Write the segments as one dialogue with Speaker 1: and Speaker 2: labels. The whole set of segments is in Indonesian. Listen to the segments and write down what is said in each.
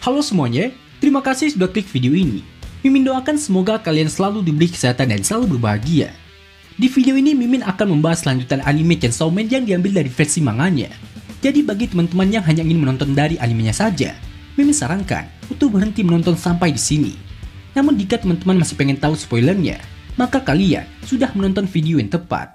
Speaker 1: Halo semuanya, terima kasih sudah klik video ini. Mimin doakan semoga kalian selalu diberi kesehatan dan selalu berbahagia. Di video ini Mimin akan membahas lanjutan anime Chainsaw Man yang diambil dari versi manganya. Jadi bagi teman-teman yang hanya ingin menonton dari animenya saja, Mimin sarankan untuk berhenti menonton sampai di sini. Namun jika teman-teman masih pengen tahu spoilernya, maka kalian sudah menonton video yang tepat.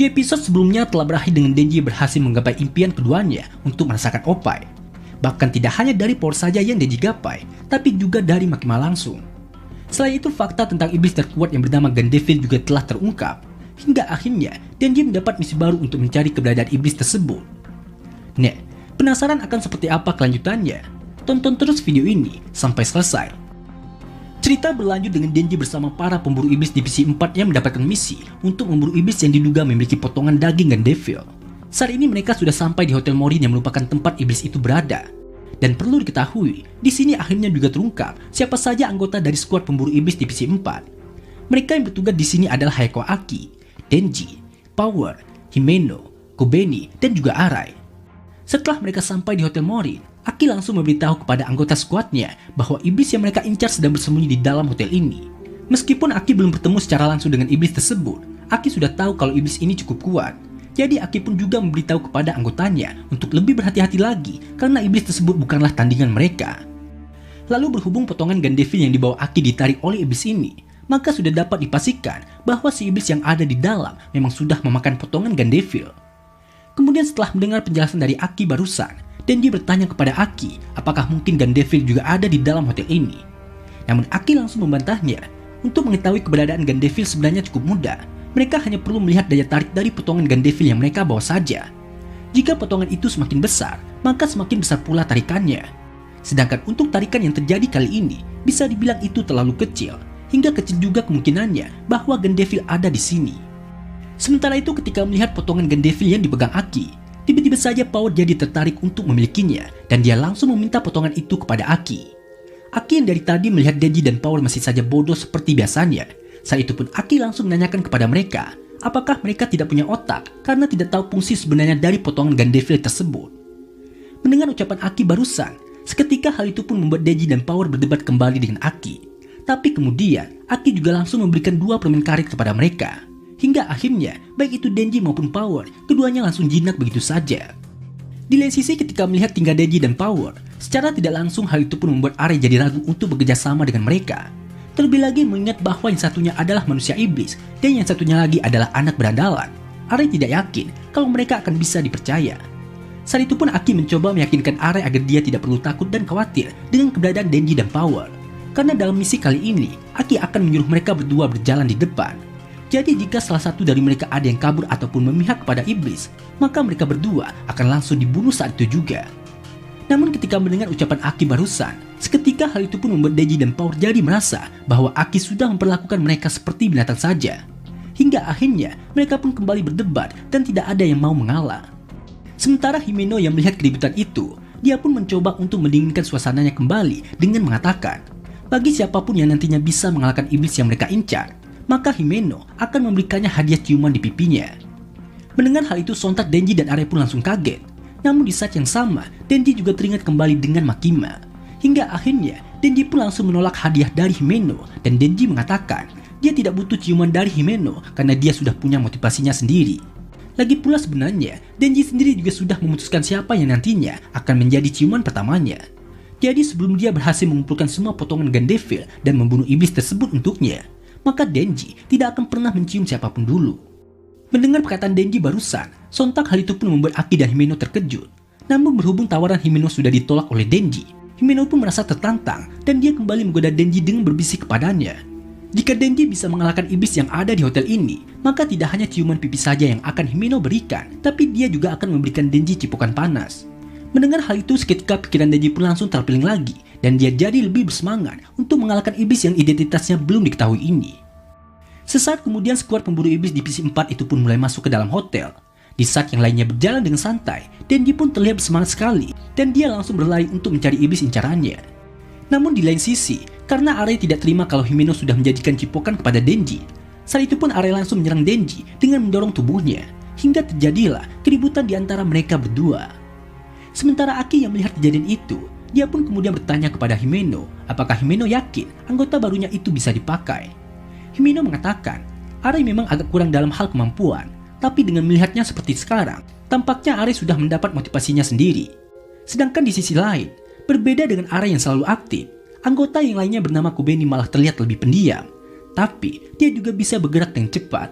Speaker 1: Di episode sebelumnya telah berakhir dengan Denji berhasil menggapai impian keduanya untuk merasakan Oppai. Bahkan tidak hanya dari power saja yang Denji gapai, tapi juga dari Makima langsung. Selain itu, fakta tentang iblis terkuat yang bernama Gandevil juga telah terungkap. Hingga akhirnya, Denji mendapat misi baru untuk mencari keberadaan iblis tersebut. Nah, penasaran akan seperti apa kelanjutannya? Tonton terus video ini sampai selesai. Cerita berlanjut dengan Denji bersama para pemburu iblis divisi 4 yang mendapatkan misi untuk memburu iblis yang diduga memiliki potongan daging Gandevil. Saat ini mereka sudah sampai di Hotel Morin yang merupakan tempat iblis itu berada. Dan perlu diketahui, di sini akhirnya juga terungkap siapa saja anggota dari skuad pemburu iblis divisi 4. Mereka yang bertugas di sini adalah Hayako Aki, Denji, Power, Himeno, Kobeni, dan juga Arai. Setelah mereka sampai di Hotel Morin, Aki langsung memberitahu kepada anggota skuadnya bahwa iblis yang mereka incar sedang bersembunyi di dalam hotel ini. Meskipun Aki belum bertemu secara langsung dengan iblis tersebut, Aki sudah tahu kalau iblis ini cukup kuat. Jadi Aki pun juga memberitahu kepada anggotanya untuk lebih berhati-hati lagi karena iblis tersebut bukanlah tandingan mereka. Lalu berhubung potongan Gandevil yang dibawa Aki ditarik oleh iblis ini, maka sudah dapat dipastikan bahwa si iblis yang ada di dalam memang sudah memakan potongan Gandevil. Kemudian setelah mendengar penjelasan dari Aki barusan, Denji bertanya kepada Aki apakah mungkin Gandevil juga ada di dalam hotel ini. Namun Aki langsung membantahnya. Untuk mengetahui keberadaan Gandevil sebenarnya cukup mudah. Mereka hanya perlu melihat daya tarik dari potongan Gandevil yang mereka bawa saja. Jika potongan itu semakin besar, maka semakin besar pula tarikannya. Sedangkan untuk tarikan yang terjadi kali ini, bisa dibilang itu terlalu kecil. Hingga kecil juga kemungkinannya bahwa Gandevil ada di sini. Sementara itu ketika melihat potongan Gandevil yang dipegang Aki, tiba-tiba saja Power jadi tertarik untuk memilikinya dan dia langsung meminta potongan itu kepada Aki. Aki yang dari tadi melihat Denji dan Power masih saja bodoh seperti biasanya. Saat itu pun Aki langsung menanyakan kepada mereka apakah mereka tidak punya otak karena tidak tahu fungsi sebenarnya dari potongan Gandevil tersebut. Mendengar ucapan Aki barusan, seketika hal itu pun membuat Denji dan Power berdebat kembali dengan Aki. Tapi kemudian Aki juga langsung memberikan 2 permen karet kepada mereka. Hingga akhirnya, baik itu Denji maupun Power, keduanya langsung jinak begitu saja. Di lain sisi ketika melihat tingkah Denji dan Power, secara tidak langsung hal itu pun membuat Arai jadi ragu untuk bekerja sama dengan mereka. Terlebih lagi mengingat bahwa yang satunya adalah manusia iblis, dan yang satunya lagi adalah anak berandalan. Arai tidak yakin kalau mereka akan bisa dipercaya. Saat itu pun Aki mencoba meyakinkan Arai agar dia tidak perlu takut dan khawatir dengan keberadaan Denji dan Power. Karena dalam misi kali ini, Aki akan menyuruh mereka berdua berjalan di depan. Jadi jika salah satu dari mereka ada yang kabur ataupun memihak kepada iblis, maka mereka berdua akan langsung dibunuh saat itu juga. Namun ketika mendengar ucapan Aki barusan, seketika hal itu pun membuat Denji dan Power jadi merasa bahwa Aki sudah memperlakukan mereka seperti binatang saja. Hingga akhirnya mereka pun kembali berdebat dan tidak ada yang mau mengalah. Sementara Himeno yang melihat keributan itu, dia pun mencoba untuk mendinginkan suasananya kembali dengan mengatakan, bagi siapapun yang nantinya bisa mengalahkan iblis yang mereka incar, maka Himeno akan memberikannya hadiah ciuman di pipinya. Mendengar hal itu sontak Denji dan Arai pun langsung kaget. Namun di saat yang sama, Denji juga teringat kembali dengan Makima. Hingga akhirnya, Denji pun langsung menolak hadiah dari Himeno dan Denji mengatakan dia tidak butuh ciuman dari Himeno karena dia sudah punya motivasinya sendiri. Lagi pula sebenarnya, Denji sendiri juga sudah memutuskan siapa yang nantinya akan menjadi ciuman pertamanya. Jadi sebelum dia berhasil mengumpulkan semua potongan Gandevil dan membunuh iblis tersebut untuknya, maka Denji tidak akan pernah mencium siapapun dulu. Mendengar perkataan Denji barusan, sontak hal itu pun membuat Aki dan Himeno terkejut. Namun berhubung tawaran Himeno sudah ditolak oleh Denji, Himeno pun merasa tertantang dan dia kembali menggoda Denji dengan berbisik kepadanya. Jika Denji bisa mengalahkan iblis yang ada di hotel ini, maka tidak hanya ciuman pipi saja yang akan Himeno berikan, tapi dia juga akan memberikan Denji cipukan panas. Mendengar hal itu seketika pikiran Denji pun langsung terpilih lagi dan dia jadi lebih bersemangat untuk mengalahkan iblis yang identitasnya belum diketahui ini. Sesaat kemudian skuad pemburu iblis divisi 4 itu pun mulai masuk ke dalam hotel. Di saat yang lainnya berjalan dengan santai, Denji pun terlihat bersemangat sekali dan dia langsung berlari untuk mencari iblis incarannya. Namun di lain sisi, karena Arei tidak terima kalau Himeno sudah menjadikan cipokan kepada Denji, saat itu pun Arei langsung menyerang Denji dengan mendorong tubuhnya, hingga terjadilah keributan di antara mereka berdua. Sementara Aki yang melihat kejadian itu, dia pun kemudian bertanya kepada Himeno, apakah Himeno yakin anggota barunya itu bisa dipakai. Himeno mengatakan, Arei memang agak kurang dalam hal kemampuan, tapi dengan melihatnya seperti sekarang, tampaknya Arei sudah mendapat motivasinya sendiri. Sedangkan di sisi lain, berbeda dengan Arei yang selalu aktif, anggota yang lainnya bernama Kobeni malah terlihat lebih pendiam, tapi dia juga bisa bergerak dengan cepat.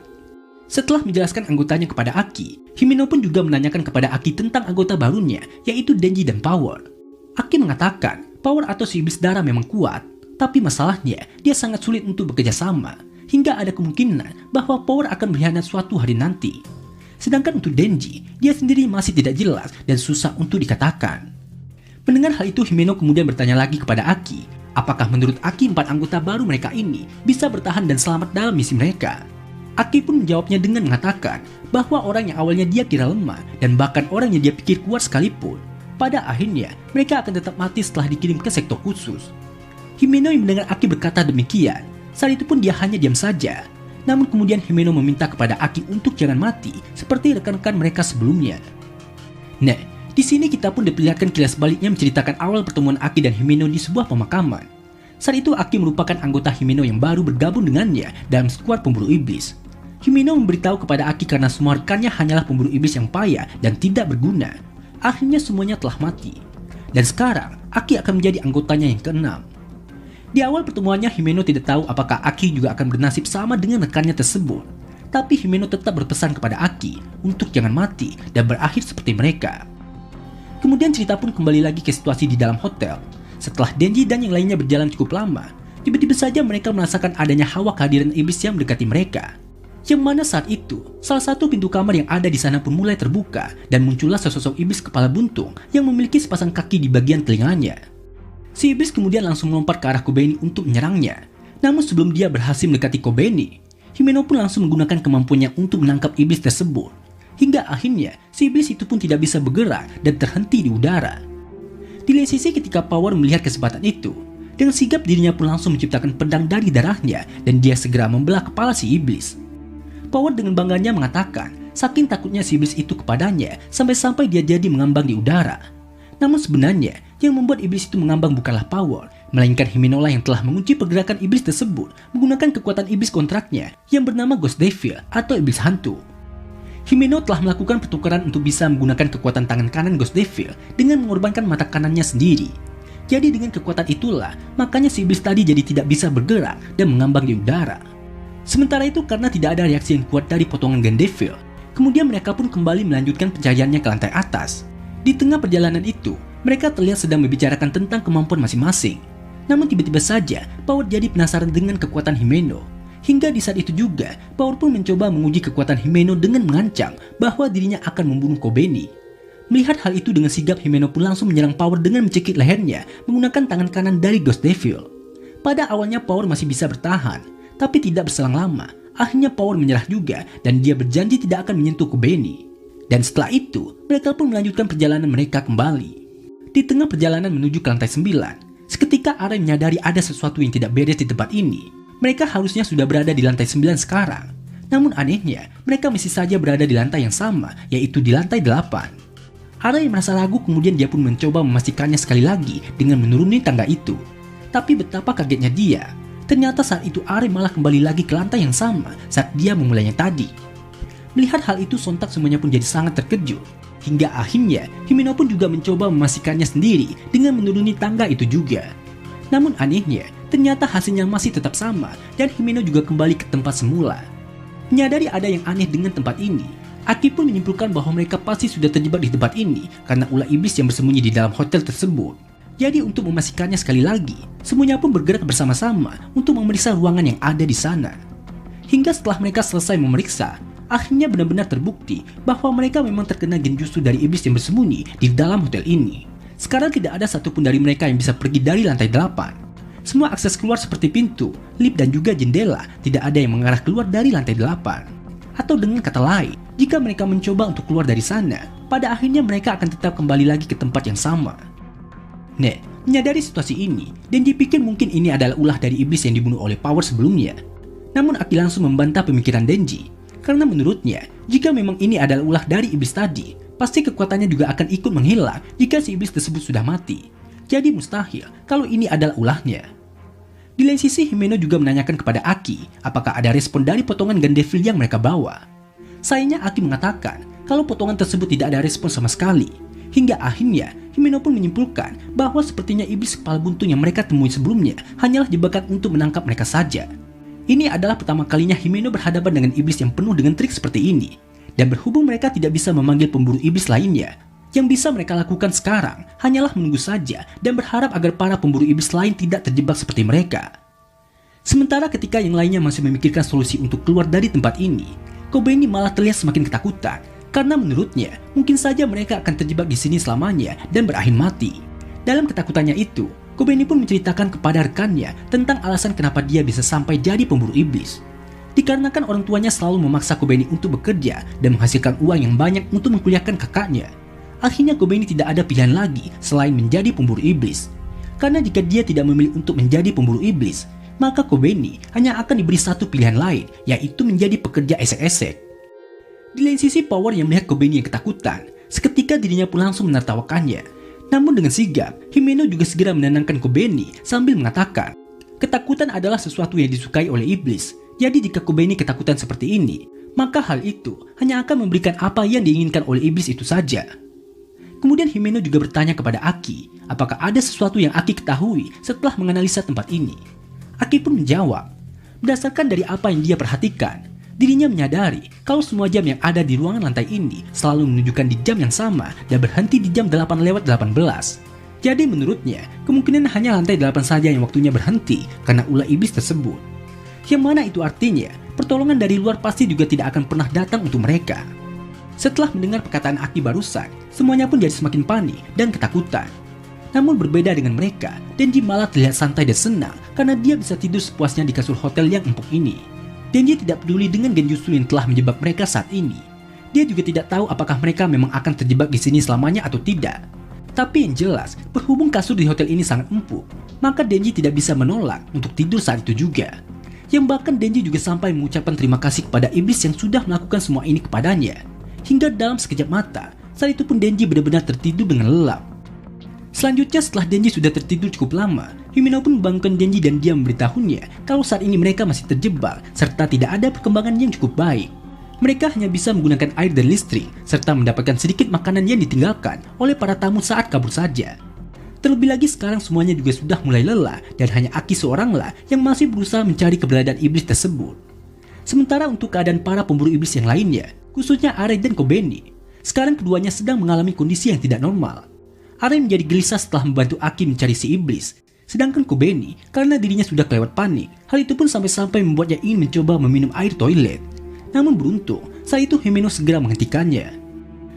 Speaker 1: Setelah menjelaskan anggotanya kepada Aki, Himeno pun juga menanyakan kepada Aki tentang anggota barunya, yaitu Denji dan Power. Aki mengatakan, Power atau si iblis darah memang kuat, tapi masalahnya dia sangat sulit untuk bekerja sama, hingga ada kemungkinan bahwa Power akan berkhianat suatu hari nanti. Sedangkan untuk Denji, dia sendiri masih tidak jelas dan susah untuk dikatakan. Mendengar hal itu, Himeno kemudian bertanya lagi kepada Aki, apakah menurut Aki 4 anggota baru mereka ini bisa bertahan dan selamat dalam misi mereka. Aki pun menjawabnya dengan mengatakan bahwa orang yang awalnya dia kira lemah dan bahkan orang yang dia pikir kuat sekalipun, pada akhirnya mereka akan tetap mati setelah dikirim ke sektor khusus. Himeno yang mendengar Aki berkata demikian, saat itu pun dia hanya diam saja. Namun kemudian Himeno meminta kepada Aki untuk jangan mati seperti rekan-rekan mereka sebelumnya. Nah, di sini kita pun diperlihatkan kilas baliknya menceritakan awal pertemuan Aki dan Himeno di sebuah pemakaman. Saat itu Aki merupakan anggota Himeno yang baru bergabung dengannya dalam skuad pemburu iblis. Himeno memberitahu kepada Aki karena semua rekannya hanyalah pemburu iblis yang payah dan tidak berguna. Akhirnya semuanya telah mati. Dan sekarang Aki akan menjadi anggotanya yang keenam. Di awal pertemuannya Himeno tidak tahu apakah Aki juga akan bernasib sama dengan rekannya tersebut. Tapi Himeno tetap berpesan kepada Aki untuk jangan mati dan berakhir seperti mereka. Kemudian cerita pun kembali lagi ke situasi di dalam hotel. Setelah Denji dan yang lainnya berjalan cukup lama, tiba-tiba saja mereka merasakan adanya hawa kehadiran iblis yang mendekati mereka. Yang mana saat itu, salah satu pintu kamar yang ada di sana pun mulai terbuka dan muncullah sesosok iblis kepala buntung yang memiliki sepasang kaki di bagian telinganya. Si iblis kemudian langsung melompat ke arah Kobeni untuk menyerangnya. Namun sebelum dia berhasil mendekati Kobeni, Himeno pun langsung menggunakan kemampuannya untuk menangkap iblis tersebut. Hingga akhirnya, si iblis itu pun tidak bisa bergerak dan terhenti di udara. Di lain sisi ketika Power melihat kesempatan itu, dengan sigap dirinya pun langsung menciptakan pedang dari darahnya dan dia segera membelah kepala si iblis. Power dengan bangganya mengatakan, saking takutnya si iblis itu kepadanya sampai-sampai dia jadi mengambang di udara. Namun sebenarnya, yang membuat iblis itu mengambang bukanlah Power, melainkan Himeno lah yang telah mengunci pergerakan iblis tersebut menggunakan kekuatan iblis kontraknya yang bernama Ghost Devil atau iblis hantu. Himeno telah melakukan pertukaran untuk bisa menggunakan kekuatan tangan kanan Ghost Devil dengan mengorbankan mata kanannya sendiri. Jadi dengan kekuatan itulah, makanya si iblis tadi jadi tidak bisa bergerak dan mengambang di udara. Sementara itu karena tidak ada reaksi yang kuat dari potongan Gun Devil, kemudian mereka pun kembali melanjutkan pencariannya ke lantai atas. Di tengah perjalanan itu, mereka terlihat sedang membicarakan tentang kemampuan masing-masing. Namun tiba-tiba saja, Power jadi penasaran dengan kekuatan Himeno. Hingga di saat itu juga, Power pun mencoba menguji kekuatan Himeno dengan mengancam bahwa dirinya akan membunuh Kobeni. Melihat hal itu dengan sigap, Himeno pun langsung menyerang Power dengan mencekik lehernya menggunakan tangan kanan dari Ghost Devil. Pada awalnya Power masih bisa bertahan, tapi tidak berselang lama, akhirnya Power menyerah juga dan dia berjanji tidak akan menyentuh Kobeni. Dan setelah itu, mereka pun melanjutkan perjalanan mereka kembali. Di tengah perjalanan menuju ke lantai 9, seketika Arei menyadari ada sesuatu yang tidak beres di tempat ini. Mereka harusnya sudah berada di lantai 9 sekarang. Namun anehnya, mereka masih saja berada di lantai yang sama, yaitu di lantai 8. Arei merasa ragu, kemudian dia pun mencoba memastikannya sekali lagi dengan menuruni tangga itu. Tapi betapa kagetnya dia. Ternyata saat itu Arei malah kembali lagi ke lantai yang sama saat dia memulainya tadi. Melihat hal itu sontak semuanya pun jadi sangat terkejut. Hingga akhirnya Himeno pun juga mencoba memastikannya sendiri dengan menuruni tangga itu juga. Namun anehnya, ternyata hasilnya masih tetap sama dan Himeno juga kembali ke tempat semula. Menyadari ada yang aneh dengan tempat ini, Aki pun menyimpulkan bahwa mereka pasti sudah terjebak di tempat ini karena ulah iblis yang bersembunyi di dalam hotel tersebut. Jadi untuk memastikannya sekali lagi, semuanya pun bergerak bersama-sama untuk memeriksa ruangan yang ada di sana. Hingga setelah mereka selesai memeriksa, akhirnya benar-benar terbukti bahwa mereka memang terkena genjutsu dari iblis yang bersembunyi di dalam hotel ini. Sekarang tidak ada satupun dari mereka yang bisa pergi dari lantai 8. Semua akses keluar seperti pintu, lift dan juga jendela tidak ada yang mengarah keluar dari lantai 8. Atau dengan kata lain, jika mereka mencoba untuk keluar dari sana, pada akhirnya mereka akan tetap kembali lagi ke tempat yang sama. Ned menyadari situasi ini, dan dipikir mungkin ini adalah ulah dari iblis yang dibunuh oleh Power sebelumnya. Namun Aki langsung membantah pemikiran Denji, karena menurutnya, jika memang ini adalah ulah dari iblis tadi, pasti kekuatannya juga akan ikut menghilang jika si iblis tersebut sudah mati. Jadi mustahil kalau ini adalah ulahnya. Di lain sisi, Himeno juga menanyakan kepada Aki apakah ada respon dari potongan Gandevil yang mereka bawa. Sayangnya Aki mengatakan kalau potongan tersebut tidak ada respon sama sekali. Hingga akhirnya, Himeno pun menyimpulkan bahwa sepertinya iblis kepala buntung yang mereka temui sebelumnya hanyalah jebakan untuk menangkap mereka saja. Ini adalah pertama kalinya Himeno berhadapan dengan iblis yang penuh dengan trik seperti ini. Dan berhubung mereka tidak bisa memanggil pemburu iblis lainnya, yang bisa mereka lakukan sekarang hanyalah menunggu saja dan berharap agar para pemburu iblis lain tidak terjebak seperti mereka. Sementara ketika yang lainnya masih memikirkan solusi untuk keluar dari tempat ini, Kobeni malah terlihat semakin ketakutan karena menurutnya mungkin saja mereka akan terjebak di sini selamanya dan berakhir mati. Dalam ketakutannya itu, Kobeni pun menceritakan kepada rekannya tentang alasan kenapa dia bisa sampai jadi pemburu iblis. Dikarenakan orang tuanya selalu memaksa Kobeni untuk bekerja dan menghasilkan uang yang banyak untuk mengkuliahkan kakaknya. Akhirnya Kobeni tidak ada pilihan lagi selain menjadi pemburu iblis. Karena jika dia tidak memilih untuk menjadi pemburu iblis, maka Kobeni hanya akan diberi satu pilihan lain, yaitu menjadi pekerja esek-esek. Di lain sisi, Power yang melihat Kobeni yang ketakutan, seketika dirinya pun langsung menertawakannya. Namun dengan sigap, Himeno juga segera menenangkan Kobeni sambil mengatakan, ketakutan adalah sesuatu yang disukai oleh iblis. Jadi jika Kobeni ketakutan seperti ini, maka hal itu hanya akan memberikan apa yang diinginkan oleh iblis itu saja. Kemudian Himeno juga bertanya kepada Aki, apakah ada sesuatu yang Aki ketahui setelah menganalisa tempat ini. Aki pun menjawab, berdasarkan dari apa yang dia perhatikan, dirinya menyadari kalau semua jam yang ada di ruangan lantai ini selalu menunjukkan di jam yang sama dan berhenti di jam 8:18. Jadi menurutnya, kemungkinan hanya lantai 8 saja yang waktunya berhenti karena ulah iblis tersebut. Yang mana itu artinya, pertolongan dari luar pasti juga tidak akan pernah datang untuk mereka. Setelah mendengar perkataan Aki barusan, semuanya pun jadi semakin panik dan ketakutan. Namun berbeda dengan mereka, Denji malah terlihat santai dan senang karena dia bisa tidur sepuasnya di kasur hotel yang empuk ini. Denji tidak peduli dengan genjutsu yang telah menjebak mereka saat ini. Dia juga tidak tahu apakah mereka memang akan terjebak di sini selamanya atau tidak. Tapi yang jelas, berhubung kasur di hotel ini sangat empuk, maka Denji tidak bisa menolak untuk tidur saat itu juga. Yang bahkan Denji juga sampai mengucapkan terima kasih kepada iblis yang sudah melakukan semua ini kepadanya. Hingga dalam sekejap mata, saat itu pun Denji benar-benar tertidur dengan lelap. Selanjutnya setelah Denji sudah tertidur cukup lama, Himeno pun membangunkan Denji dan dia memberitahunya kalau saat ini mereka masih terjebak serta tidak ada perkembangan yang cukup baik. Mereka hanya bisa menggunakan air dan listrik serta mendapatkan sedikit makanan yang ditinggalkan oleh para tamu saat kabur saja. Terlebih lagi sekarang semuanya juga sudah mulai lelah dan hanya Aki seoranglah yang masih berusaha mencari keberadaan iblis tersebut. Sementara untuk keadaan para pemburu iblis yang lainnya, khususnya Arei dan Kobeni, sekarang keduanya sedang mengalami kondisi yang tidak normal. Arei menjadi gelisah setelah membantu Aki mencari si iblis, sedangkan Kobeni karena dirinya sudah kelewat panik, hal itu pun sampai-sampai membuatnya ingin mencoba meminum air toilet. Namun beruntung, saat itu Himeno segera menghentikannya.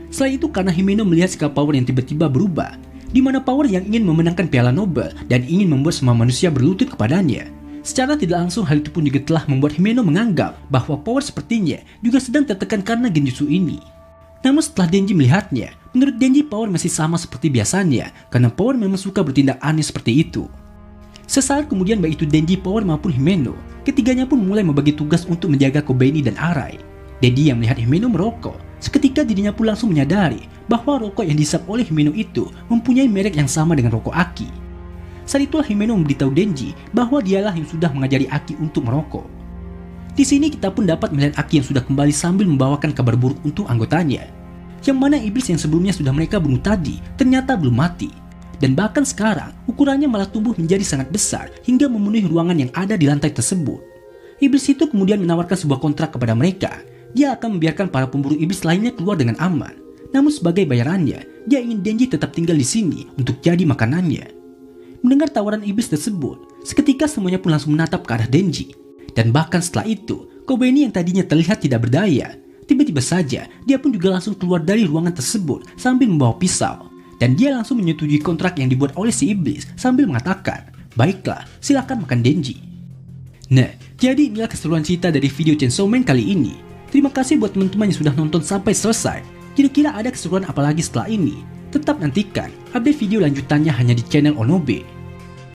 Speaker 1: Selain itu karena Himeno melihat sikap Power yang tiba-tiba berubah, di mana Power yang ingin memenangkan piala Nobel dan ingin membuat semua manusia berlutut kepadanya. Secara tidak langsung hal itu pun juga telah membuat Himeno menganggap bahwa Power sepertinya juga sedang tertekan karena genjutsu ini. Namun setelah Denji melihatnya, menurut Denji Power masih sama seperti biasanya karena Power memang suka bertindak aneh seperti itu. Sesaat kemudian baik itu Denji, Power maupun Himeno, ketiganya pun mulai membagi tugas untuk menjaga Kobeni dan Arei. Denji yang melihat Himeno merokok, seketika dirinya pun langsung menyadari bahwa rokok yang dihisap oleh Himeno itu mempunyai merek yang sama dengan rokok Aki. Saat itulah Himeno memberitahu Denji bahwa dialah yang sudah mengajari Aki untuk merokok. Di sini kita pun dapat melihat Aki yang sudah kembali sambil membawakan kabar buruk untuk anggotanya. Yang mana iblis yang sebelumnya sudah mereka bunuh tadi ternyata belum mati. Dan bahkan sekarang ukurannya malah tumbuh menjadi sangat besar hingga memenuhi ruangan yang ada di lantai tersebut. Iblis itu kemudian menawarkan sebuah kontrak kepada mereka. Dia akan membiarkan para pemburu iblis lainnya keluar dengan aman. Namun sebagai bayarannya, dia ingin Denji tetap tinggal di sini untuk jadi makanannya. Mendengar tawaran iblis tersebut, seketika semuanya pun langsung menatap ke arah Denji. Dan bahkan setelah itu, Kobeni yang tadinya terlihat tidak berdaya, tiba-tiba saja dia pun juga langsung keluar dari ruangan tersebut sambil membawa pisau. Dan dia langsung menyetujui kontrak yang dibuat oleh si iblis sambil mengatakan Baiklah, silakan makan Denji. Nah, jadi inilah keseruan cerita dari video Chainsaw Man kali ini. Terima kasih buat teman-teman yang sudah nonton sampai selesai. Kira-kira ada keseruan apa lagi setelah ini? Tetap nantikan update video lanjutannya hanya di channel Onobe.